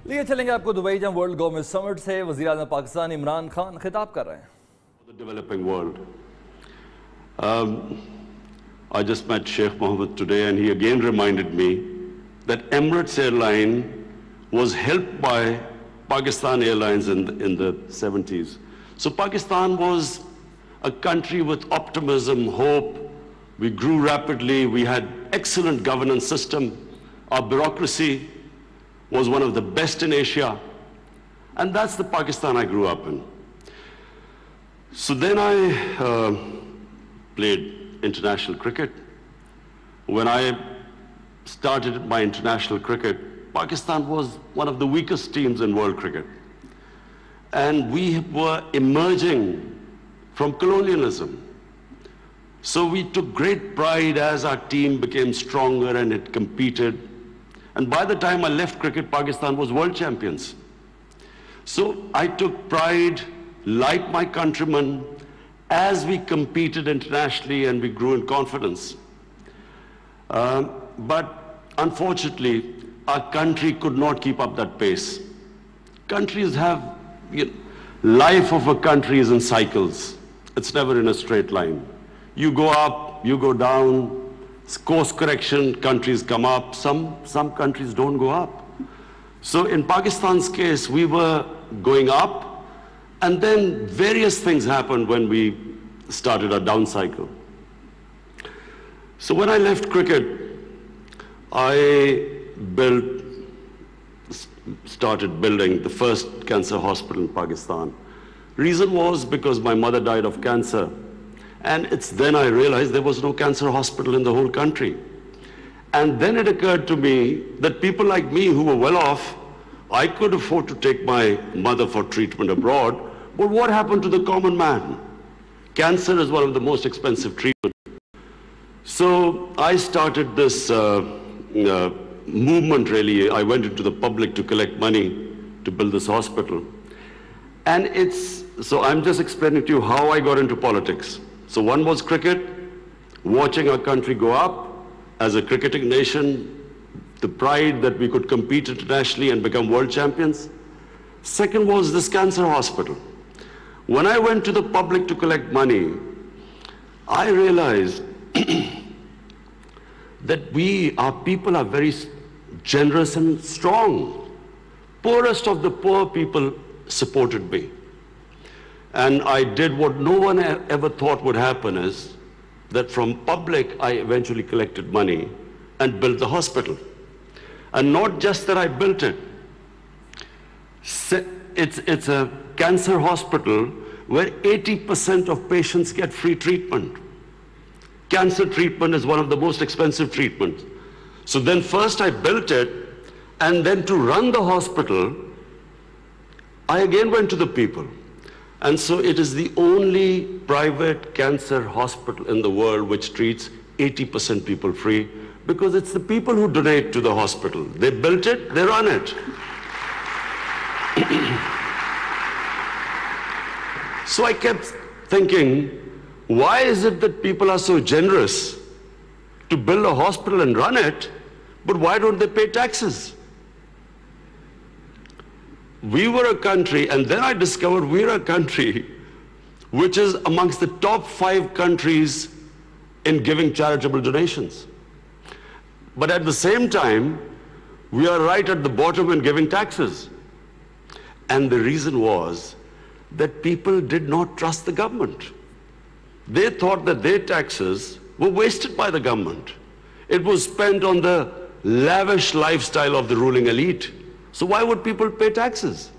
लिए चलेंगे आपको दुबई जहां वर्ल्ड गवर्नमेंट समिट से वज़ीर आज़म पाकिस्तान इमरान खान खिताब कर रहे हैं. The developing world. I just met Sheikh Mohammed today, and he again reminded me that Emirates Airline was helped by Pakistan Airlines in the 70s. So Pakistan was a country with optimism, hope. We grew rapidly. We had excellent governance system. Our bureaucracy was one of the best in Asia. And that's the Pakistan I grew up in. So then I played international cricket. When I started my international cricket, Pakistan was one of the weakest teams in world cricket. And we were emerging from colonialism. So we took great pride as our team became stronger and it competed. And by the time I left cricket, Pakistan was world champions. So I took pride, like my countrymen, as we competed internationally and we grew in confidence. But unfortunately, our country could not keep up that pace. Countries have, life of a country is in cycles. It's never in a straight line. You go up, you go down, course correction, countries come up, some countries don't go up. So in Pakistan's case, we were going up, and then various things happened when we started our down cycle. So when I left cricket, I started building the first cancer hospital in Pakistan. Reason was because my mother died of cancer. And it's then I realized there was no cancer hospital in the whole country. And then it occurred to me that people like me who were well off, I could afford to take my mother for treatment abroad, but what happened to the common man? Cancer is one of the most expensive treatments. So I started this movement really. I went into the public to collect money to build this hospital. And so I'm just explaining to you how I got into politics. So one was cricket, watching our country go up as a cricketing nation, the pride that we could compete internationally and become world champions. Second was this cancer hospital. When I went to the public to collect money, I realized that our people are very generous and strong. Poorest of the poor people supported me. And I did what no one ever thought would happen, is that from public, I eventually collected money and built the hospital. And not just that I built it. It's a cancer hospital where 80% of patients get free treatment. Cancer treatment is one of the most expensive treatments. So then first I built it, and then to run the hospital, I again went to the people. And so it is the only private cancer hospital in the world which treats 80% people free, because it's the people who donate to the hospital. They built it, they run it. So I kept thinking, why is it that people are so generous to build a hospital and run it, but why don't they pay taxes? We were a country, and then I discovered we're a country which is amongst the top 5 countries in giving charitable donations. But at the same time, we are right at the bottom in giving taxes. And the reason was that people did not trust the government. They thought that their taxes were wasted by the government. It was spent on the lavish lifestyle of the ruling elite. So why would people pay taxes?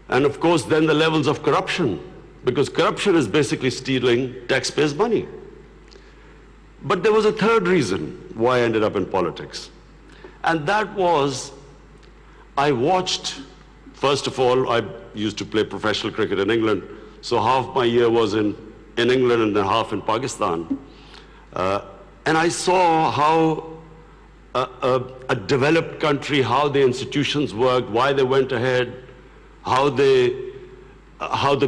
And of course, then the levels of corruption, because corruption is basically stealing taxpayers' money. But there was a third reason why I ended up in politics. And that was, I watched, first of all, I used to play professional cricket in England, so half my year was in England and then half in Pakistan. And I saw how a developed country, how the institutions worked, why they went ahead, how the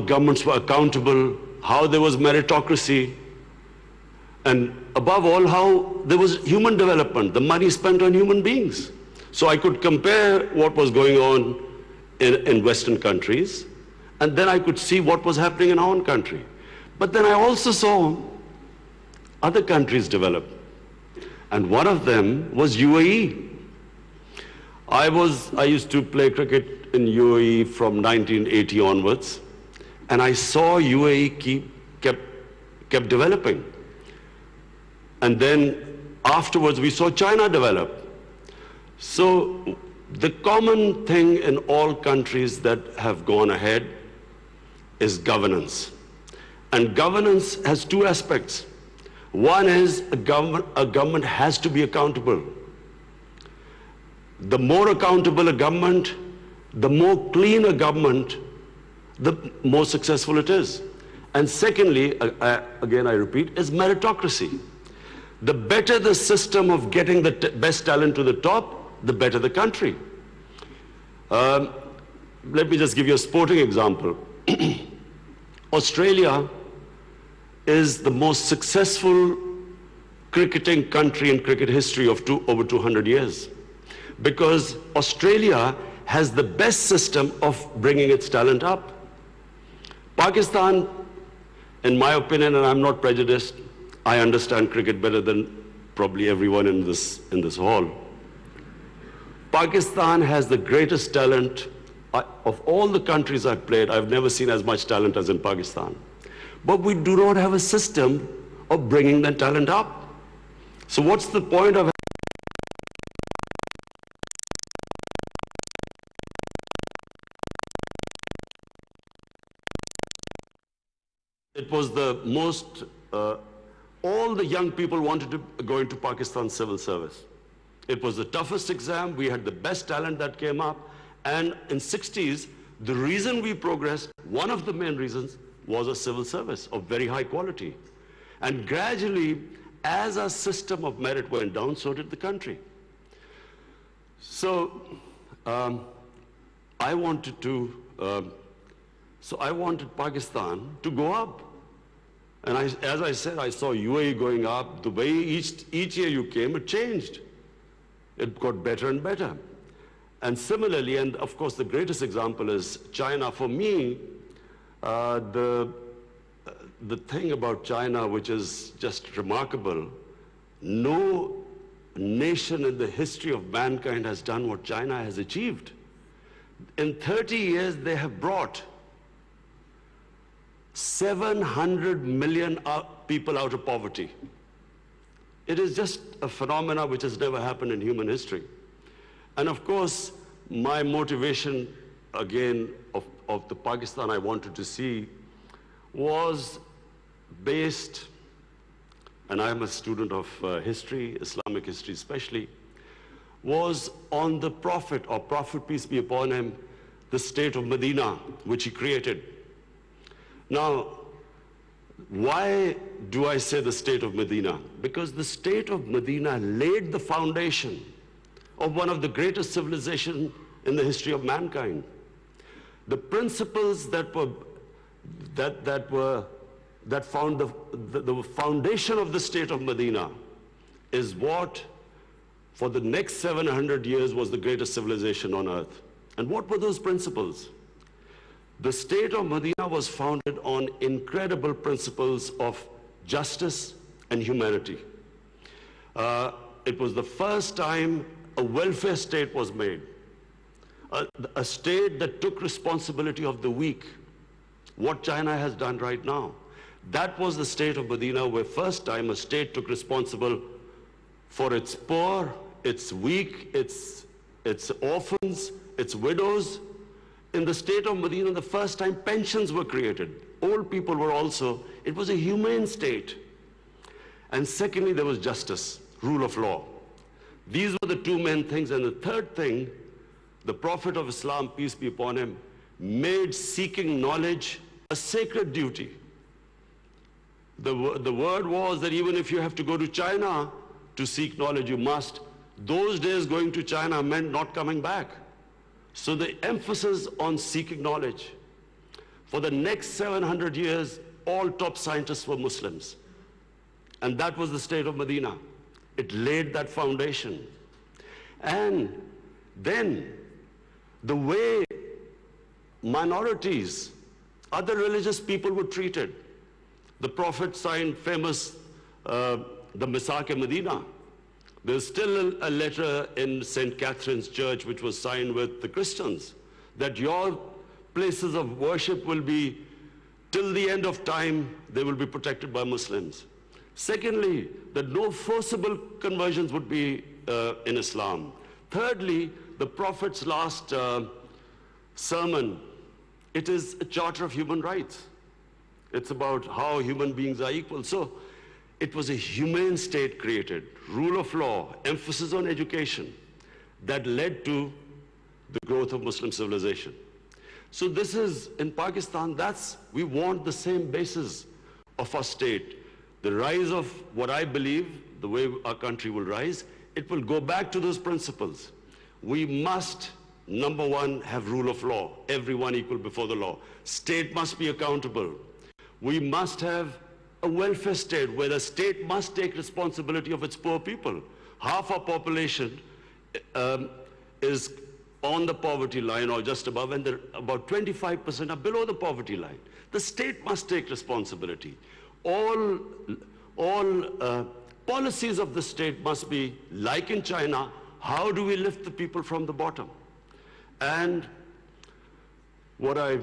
governments were accountable, how there was meritocracy, and above all, how there was human development, the money spent on human beings. So I could compare what was going on in Western countries, and then I could see what was happening in our own country. But then I also saw other countries develop, and one of them was UAE. I used to play cricket in UAE from 1980 onwards, and I saw UAE kept developing. And then afterwards we saw China develop. So the common thing in all countries that have gone ahead is governance. And governance has two aspects. One is a government has to be accountable. The more accountable a government, the more clean a government, the more successful it is. And secondly, again I repeat, is meritocracy. The better the system of getting the best talent to the top, the better the country. Let me just give you a sporting example. Australia is the most successful cricketing country in cricket history of over 200 years, because Australia has the best system of bringing its talent up. Pakistan, in my opinion, and I'm not prejudiced, I understand cricket better than probably everyone in this hall. Pakistan has the greatest talent. Of all the countries I've played, I've never seen as much talent as in Pakistan. But we do not have a system of bringing that talent up. So what's the point of it was the most, all the young people wanted to go into Pakistan civil service. It was the toughest exam, we had the best talent that came up, and in 60s, the reason we progressed, one of the main reasons, was a civil service of very high quality. And gradually, as our system of merit went down, so did the country. So I wanted Pakistan to go up. And as I said, I saw UAE going up. The way each year you came, it changed. It got better and better. And similarly, and of course the greatest example is China. For me, the thing about China, which is just remarkable, no nation in the history of mankind has done what China has achieved. In 30 years, they have brought 700 million people out of poverty. It is just a phenomena which has never happened in human history. And of course, my motivation, again, of the Pakistan I wanted to see was based, and I am a student of history, Islamic history especially, was on the Prophet, or Prophet, peace be upon him, the state of Medina, which he created. Now, why do I say the state of Medina? Because the state of Medina laid the foundation of one of the greatest civilizations in the history of mankind. The principles that found the foundation of the state of Medina is what, for the next 700 years, was the greatest civilization on earth. And what were those principles? The state of Medina was founded on incredible principles of justice and humanity. It was the first time a welfare state was made, a state that took responsibility of the weak, what China has done right now. That was the state of Medina, where first time a state took responsible for its poor, its weak, its orphans, its widows. In the state of Medina, the first time pensions were created. Old people were also, it was a humane state. And secondly, there was justice, rule of law. These were the two main things. And the third thing, the Prophet of Islam, peace be upon him, made seeking knowledge a sacred duty. The word was that even if you have to go to China to seek knowledge, you must. Those days going to China meant not coming back. So the emphasis on seeking knowledge. For the next 700 years, all top scientists were Muslims. And that was the state of Medina. It laid that foundation. And Then the way minorities, other religious people were treated. The Prophet signed famous, the Misaq-e-Medina. There's still a letter in St. Catherine's Church which was signed with the Christians that your places of worship will be, till the end of time, they will be protected by Muslims. Secondly, that no forcible conversions would be in Islam. Thirdly, the Prophet's last sermon, it is a charter of human rights. It's about how human beings are equal. So it was a humane state created, rule of law, emphasis on education, that led to the growth of Muslim civilization. So this is, in Pakistan, we want the same basis of our state. The rise of what I believe, the way our country will rise, it will go back to those principles. We must, number one, have rule of law, everyone equal before the law. State must be accountable. We must have a welfare state where the state must take responsibility of its poor people. Half our population is on the poverty line or just above, and about 25% are below the poverty line. The state must take responsibility. All policies of the state must be, like in China, how do we lift the people from the bottom? And the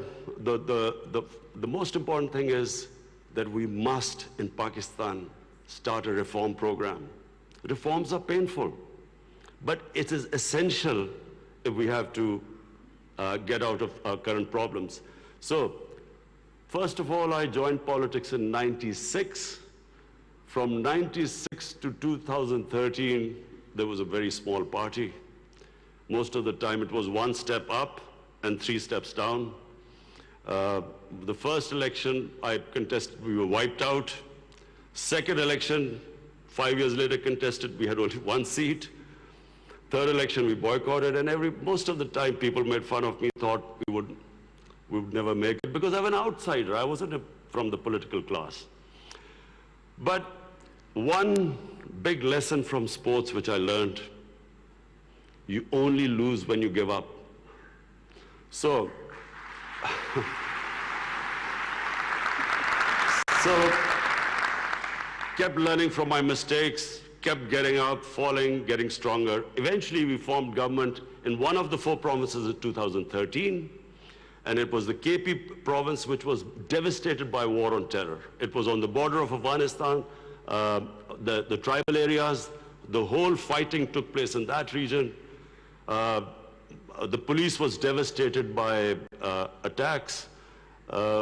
most important thing is that we must, in Pakistan, start a reform program. Reforms are painful, but it is essential if we have to get out of our current problems. So, first of all, I joined politics in '96. From '96 to 2013, there was a very small party. Most of the time it was one step up and 3 steps down. The first election I contested, we were wiped out. Second election, 5 years later contested, we had only 1 seat. Third election, we boycotted, and most of the time people made fun of me, thought we would never make it, because I'm an outsider. I wasn't from the political class. But one big lesson from sports which I learned, you only lose when you give up. So kept learning from my mistakes, kept getting up, falling, getting stronger. Eventually, we formed government in one of the 4 provinces in 2013, and it was the KP province which was devastated by war on terror. It was on the border of Afghanistan, the tribal areas, the whole fighting took place in that region. The police was devastated by attacks.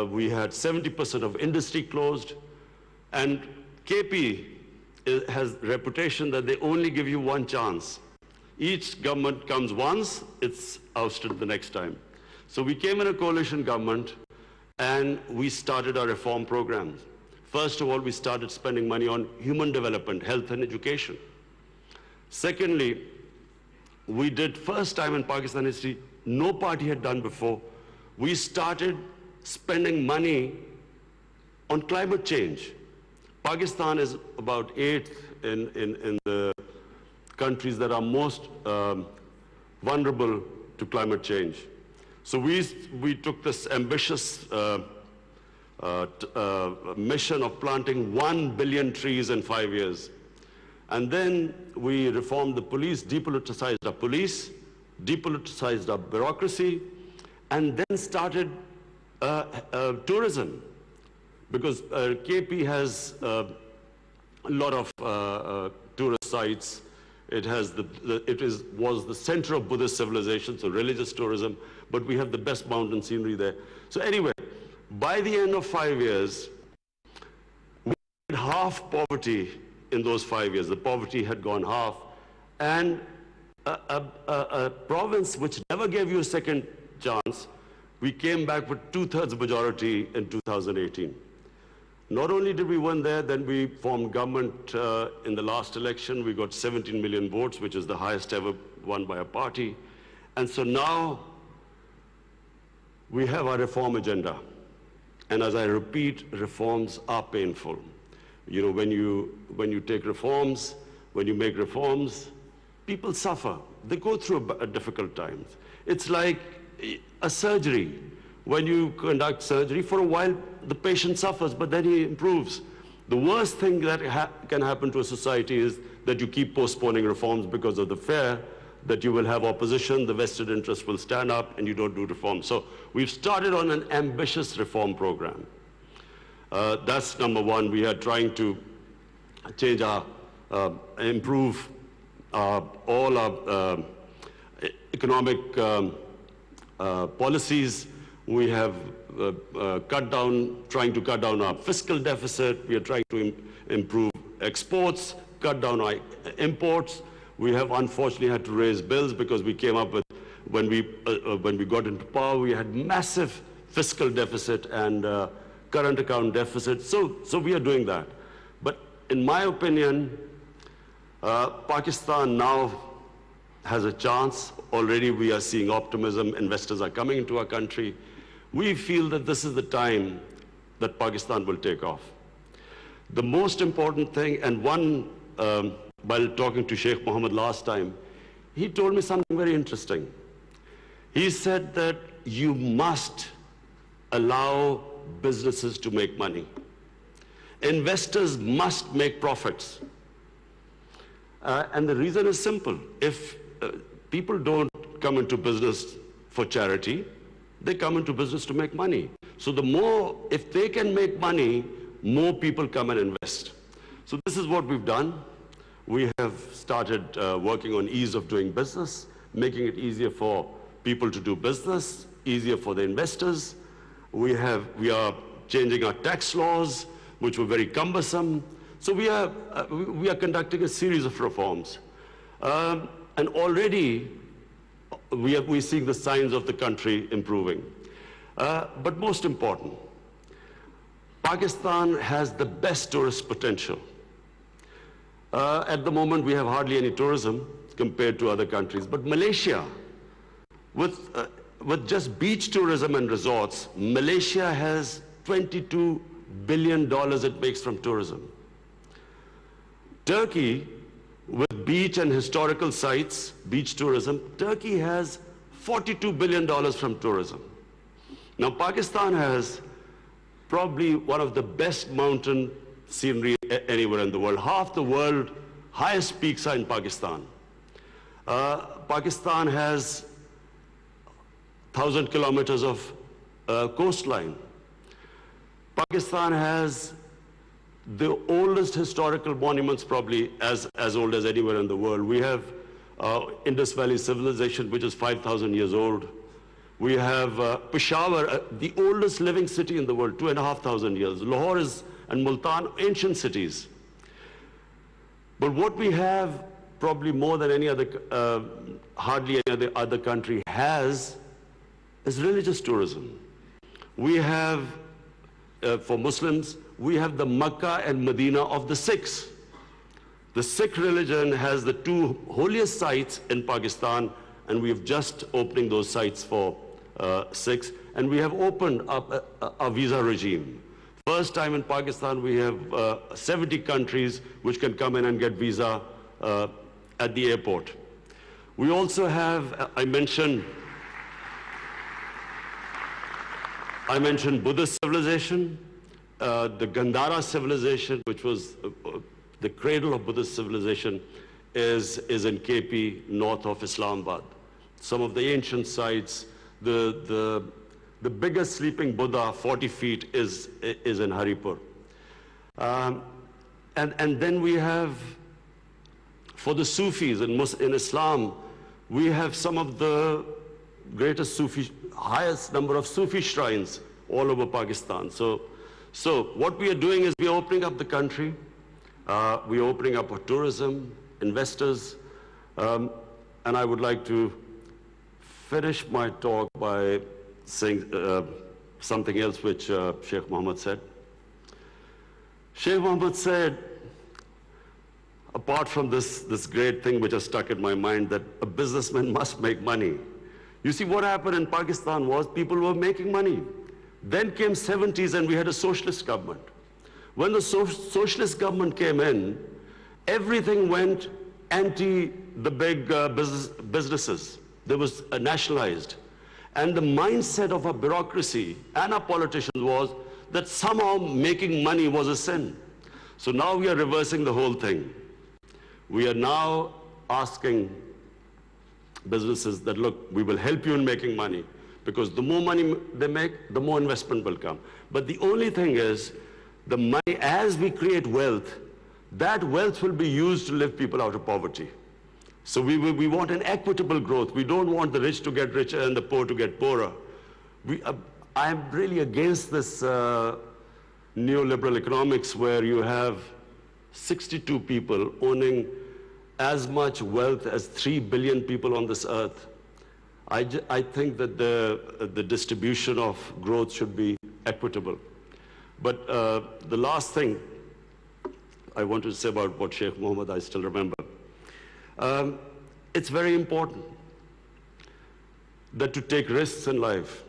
We had 70% of industry closed, and KP has a reputation that they only give you 1 chance. Each government comes once, it's ousted the next time. So we came in a coalition government and we started our reform programs. First of all, we started spending money on human development, health and education. Secondly, we did, first time in Pakistan history, no party had done before, we started spending money on climate change. Pakistan is about 8th in the countries that are most vulnerable to climate change. So we took this ambitious mission of planting 1 billion trees in 5 years. And then we reformed the police, depoliticized our police, depoliticized our bureaucracy, and then started tourism. Because KP has a lot of tourist sites. It was the center of Buddhist civilization, so religious tourism, but we have the best mountain scenery there. So anyway, by the end of 5 years, we had half poverty in those 5 years. The poverty had gone half. And a province which never gave you a second chance, we came back with 2/3 majority in 2018. Not only did we win there, then we formed government in the last election. We got 17 million votes, which is the highest ever won by a party. And so now we have our reform agenda. And as I repeat, reforms are painful. You know, when you take reforms, when you make reforms, people suffer. They go through difficult times. It's like a surgery. When you conduct surgery, for a while, the patient suffers, but then he improves. The worst thing that can happen to a society is that you keep postponing reforms because of the fear that you will have opposition, the vested interest will stand up, and you don't do reforms. So we've started on an ambitious reform program. That's number one. We are trying to change our, improve all our economic policies. We have trying to cut down our fiscal deficit. We are trying to improve exports, cut down our imports. We have unfortunately had to raise bills because we came up with, when we got into power, we had massive fiscal deficit and current account deficit. So we are doing that. But in my opinion, Pakistan now has a chance. Already we are seeing optimism. Investors are coming into our country. We feel that this is the time that Pakistan will take off. The most important thing, and while talking to Sheikh Mohammed last time, he told me something very interesting. He said that you must allow businesses to make money. Investors must make profits. And the reason is simple. If people don't come into business for charity, they come into business to make money. So if they can make money, more people come and invest. So this is what we've done. We have started working on ease of doing business, making it easier for people to do business, easier for the investors. We are changing our tax laws, which were very cumbersome. So we are conducting a series of reforms. And already we're seeing the signs of the country improving. But most important, Pakistan has the best tourist potential. At the moment, we have hardly any tourism compared to other countries. But Malaysia, with just beach tourism and resorts, Malaysia has $22 billion it makes from tourism. Turkey, with beach and historical sites, beach tourism, Turkey has $42 billion from tourism. Now, Pakistan has probably one of the best mountain scenery anywhere in the world. Half the world's highest peaks are in Pakistan. Pakistan has 1,000 kilometers of coastline. Pakistan has the oldest historical monuments, probably as old as anywhere in the world. We have Indus Valley civilization, which is 5,000 years old. We have Peshawar, the oldest living city in the world, 2,500 years. Lahore and Multan, ancient cities. But what we have, probably more than any other, hardly any other country has, is religious tourism. We have, for Muslims, we have the Makkah and Medina of the Sikhs. The Sikh religion has the two holiest sites in Pakistan, and we have just opening those sites for Sikhs. And we have opened up a visa regime. First time in Pakistan, we have 70 countries which can come in and get visa at the airport. We also have, I mentioned Buddhist civilization, the Gandhara civilization, which was the cradle of Buddhist civilization, is in KP, north of Islamabad. Some of the ancient sites, the biggest sleeping Buddha, 40 feet, is in Haripur. And then we have, for the Sufis in Islam, we have some of the greatest highest number of Sufi shrines all over Pakistan. So what we are doing is we are opening up the country. We are opening up for tourism, investors, and I would like to finish my talk by saying something else which Sheikh Mohammed said. Sheikh Mohammed said, apart from this great thing which has stuck in my mind, that a businessman must make money. You see, what happened in Pakistan was people were making money. Then came 70s and we had a socialist government. When the socialist government came in, everything went anti the big businesses. They was nationalized. And the mindset of our bureaucracy and our politicians was that somehow making money was a sin. So now we are reversing the whole thing. We are now asking businesses that, look, we will help you in making money, because the more money they make, the more investment will come. But the only thing is, the money, as we create wealth, that wealth will be used to lift people out of poverty. So we want an equitable growth. We don't want the rich to get richer and the poor to get poorer. I am really against this neoliberal economics where you have 62 people owning as much wealth as 3 billion people on this earth. I think that the distribution of growth should be equitable. But the last thing I wanted to say about what Sheikh Mohammed, I still remember. It's very important that to take risks in life.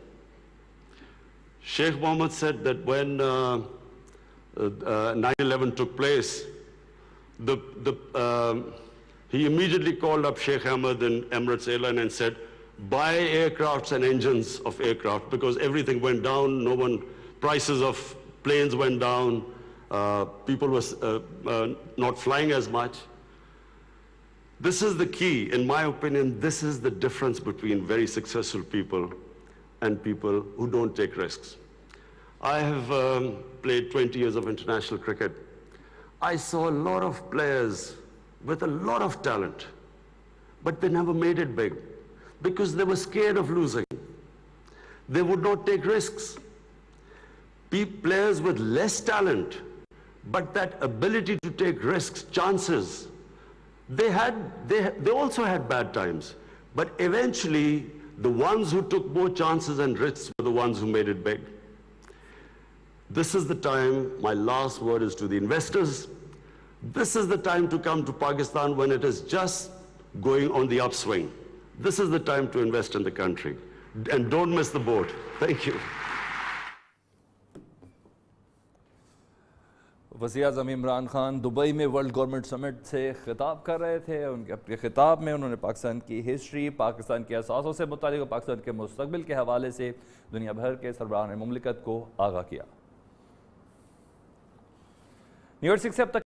Sheikh Mohammed said that when 9/11 took place, he immediately called up Sheikh Ahmed and Emirates Airline and said, buy aircrafts and engines of aircraft, because everything went down, prices of planes went down, people were not flying as much. This is the key, in my opinion. This is the difference between very successful people and people who don't take risks. I have played 20 years of international cricket. I saw a lot of players with a lot of talent, but they never made it big because they were scared of losing. They would not take risks. Players with less talent, but that ability to take risks, chances, they also had bad times. But eventually, the ones who took more chances and risks were the ones who made it big. This is the time, my last word is to the investors. This is the time to come to Pakistan when it is just going on the upswing. This is the time to invest in the country. And don't miss the boat. Thank you. वज़ीर-ए-आज़म Imran Khan Dubai में world government summit से खिताब कर रहे थे। उनके अपने खिताब में उन्होंने पाकिस्तान की हिस्ट्री, पाकिस्तान के असासों से मुतालिक और पाकिस्तान के मुस्तकबिल के हवाले से दुनिया भर के सरबराहान मुमलिकत को आगाह किया। न्यूयॉर्क 6 से अब तक